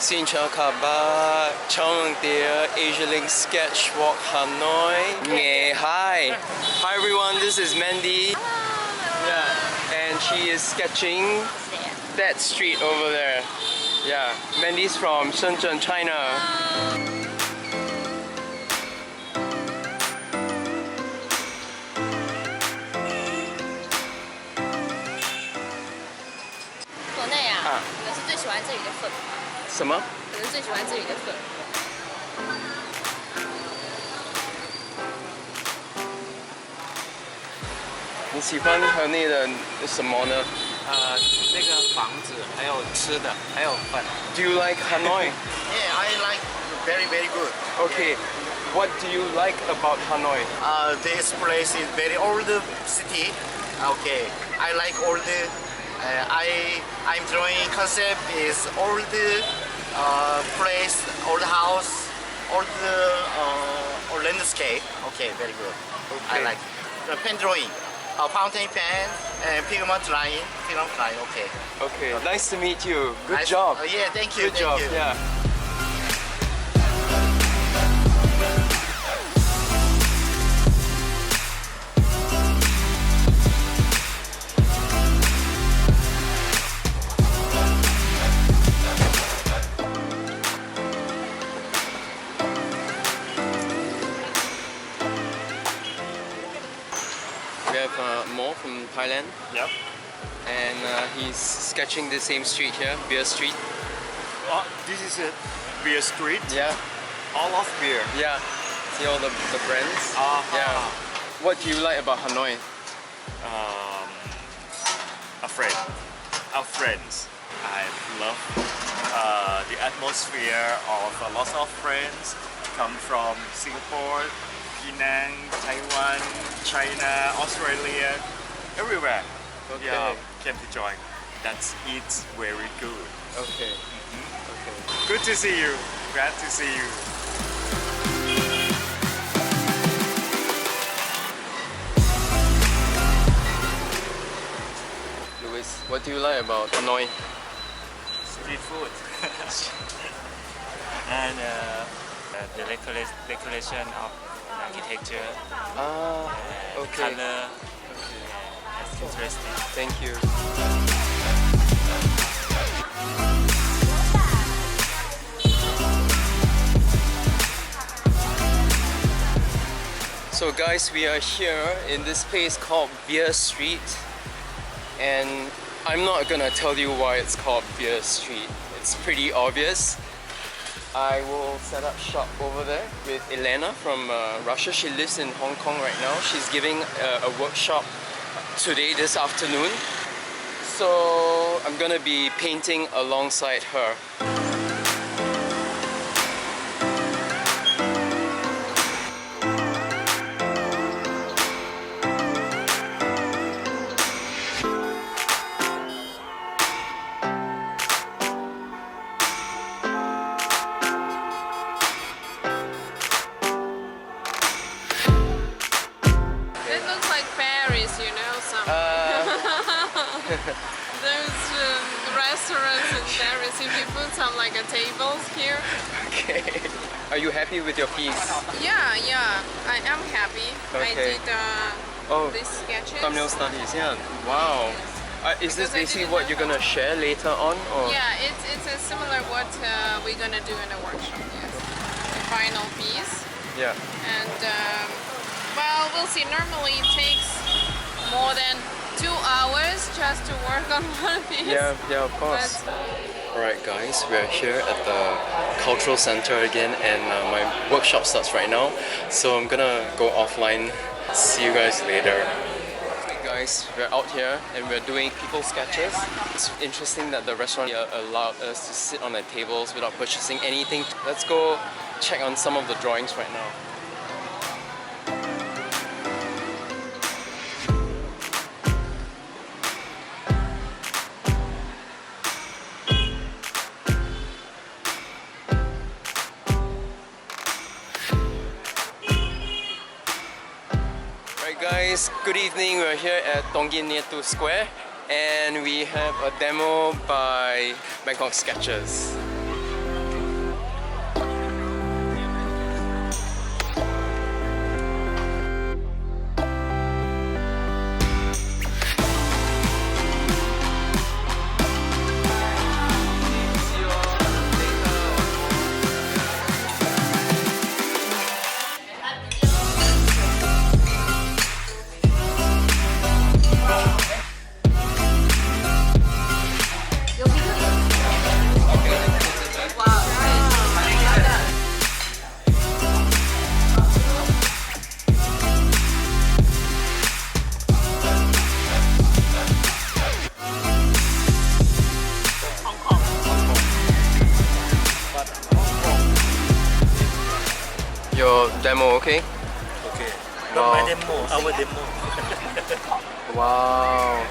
Xin chào các bạn, chào mừng đến Asia Link Sketch Walk Hanoi. Nghe hi. Hi everyone, this is Mandy. Yeah, and she is sketching that street over there. Yeah, Mandy's from Shenzhen, China.什么？可能最喜欢这里的粉。你喜欢河内的什么呢？那个房子，还有吃的，还有粉。Do you like Hanoi? Yeah, I like very good. Okay, what do you like about Hanoi? This place is very old city. Okay, I like old. I'm drawing concept is old place, old house, old landscape. Okay, very good. Okay. I like the pen drawing, fountain pen, pigment line. Okay. Okay, nice to meet you. Good Nice- job. Yeah, thank you. Good job. Thank you. Yeah. We have Mo from Thailand, Yep. and he's sketching the same street here, Beer Street. Oh, this is a beer street. Yeah, All of beer. yeah. See all the brands. Yeah. What do you like about Hanoi? A friend. Our friends. I love the atmosphere of lots of friends come from Singapore, Penang, Taiwan, China, Australia, everywhere. Okay. Yeah, came to join. That's it's very good. Okay. Good to see you. Glad to see you. Louis, what do you like about Hanoi? Street food. And the decoration of architecture, Okay. color. That's interesting. Thank you. So guys, we are here in this place called Beer Street, and I'm not gonna tell you why it's called Beer Street. It's pretty obvious. I will set up shop over there with Elena from Russia. She lives in Hong Kong right now. She's giving a workshop today, this afternoon. So I'm gonna be painting alongside her. It looks like Paris, you know, some those restaurants in Paris. If you put some like a tables here. Okay. Are you happy with your piece? Yeah, I am happy. I Okay. did Oh, these sketches. thumbnail studies. Yeah. Wow. Is this Because I basically didn't what know you're gonna share later on, or? Yeah, it's a similar what we're gonna do in the workshop. Yes, the final piece. Yeah. And well, we'll see. Normally it takes more than 2 hours just to work on one piece. Yeah, of course. Alright guys, we're here at the cultural center again, and my workshop starts right now. So I'm gonna go offline. See you guys later. Hey guys, we're out here and we're doing people sketches. It's interesting that the restaurant allowed us to sit on the tables without purchasing anything. Let's go check on some of the drawings right now. Alright guys, good evening. We're here at Tonggin Nietu Square and we have a demo by Bangkok Sketchers. your demo, okay? Okay. Wow. Not my demo, our demo. Wow.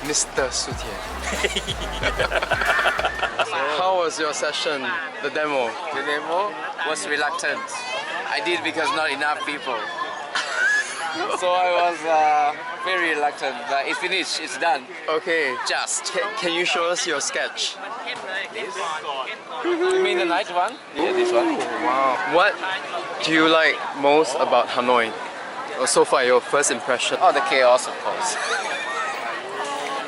Mr. Sutian. How was your session, the demo? The demo was reluctant. I did because not enough people. So I was very reluctant, but it finished, it's done. Okay, Just. can you show us your sketch? You mean the night one? Yeah, this one. Wow. What do you like most about Hanoi? Or so far, your first impression? Oh, the chaos, of course.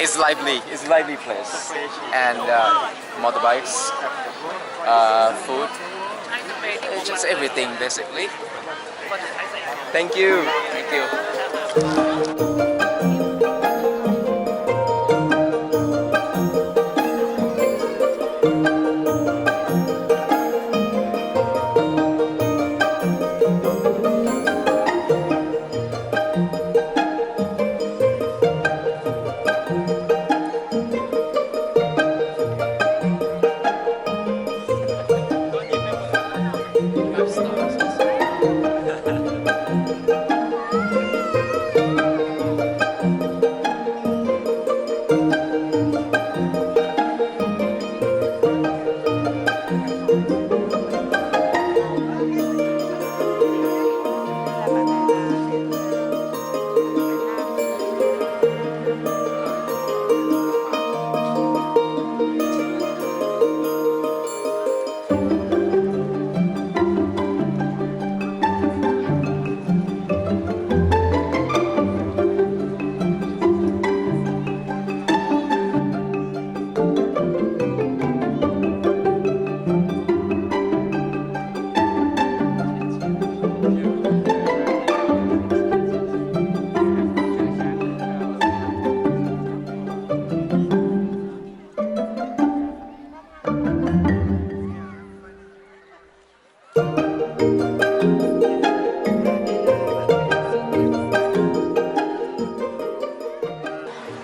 It's a lively place. And motorbikes, food, it's just everything basically. Thank you. Thank you.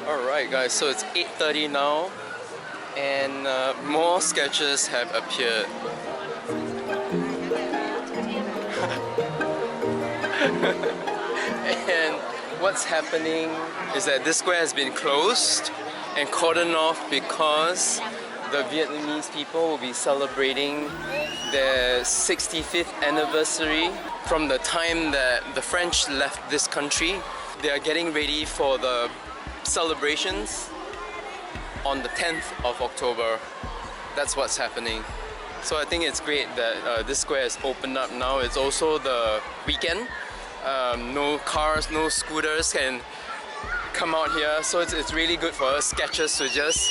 Alright guys, so it's 8:30 now and more sketches have appeared. And what's happening is that this square has been closed and cordoned off because the Vietnamese people will be celebrating their 65th anniversary from the time that the French left this country. They are getting ready for the celebrations on the 10th of October. That's what's happening. So I think it's great that this square is opened up now. It's also the weekend. No cars, no scooters can come out here. So it's really good for us sketchers to just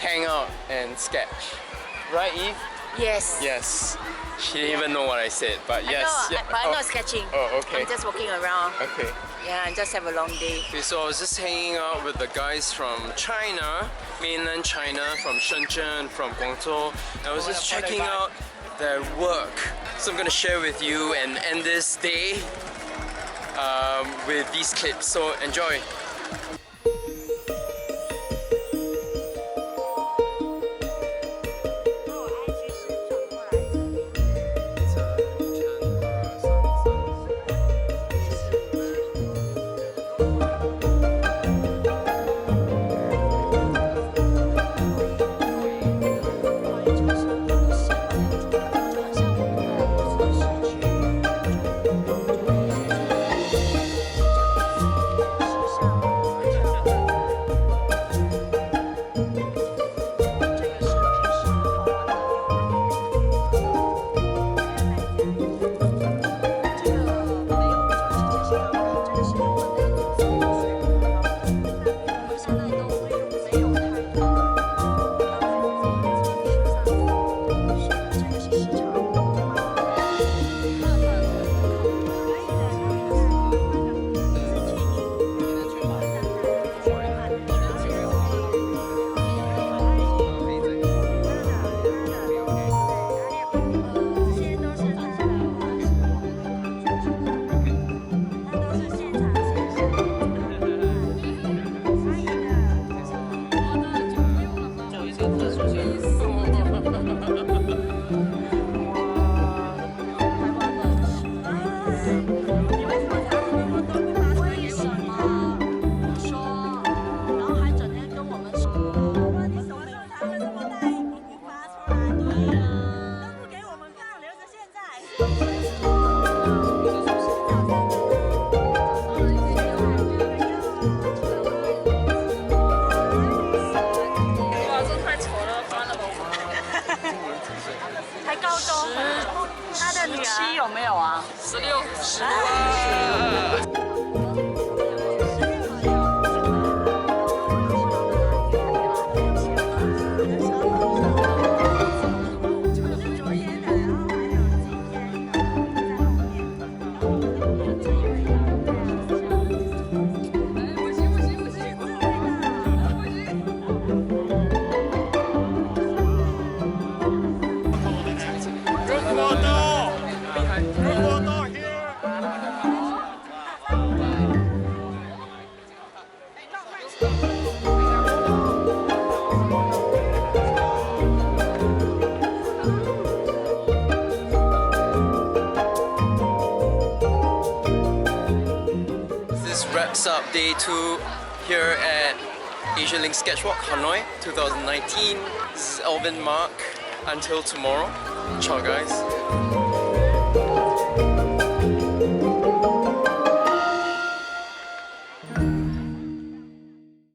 hang out and sketch. Right, Eve? Yes. Yes. She didn't even know what I said, but yes. I know, but I'm not sketching. Oh, okay. I'm just walking around. Okay. Yeah, and just have a long day. Okay, so I was just hanging out with the guys from China, mainland China, from Shenzhen, from Guangzhou. I was just checking out their work. So I'm gonna share with you and end this day with these clips. So enjoy. This wraps up day 2 here at Asia Link Sketchwalk, Hanoi 2019. This is Alvin, Mark. Until tomorrow. Ciao guys.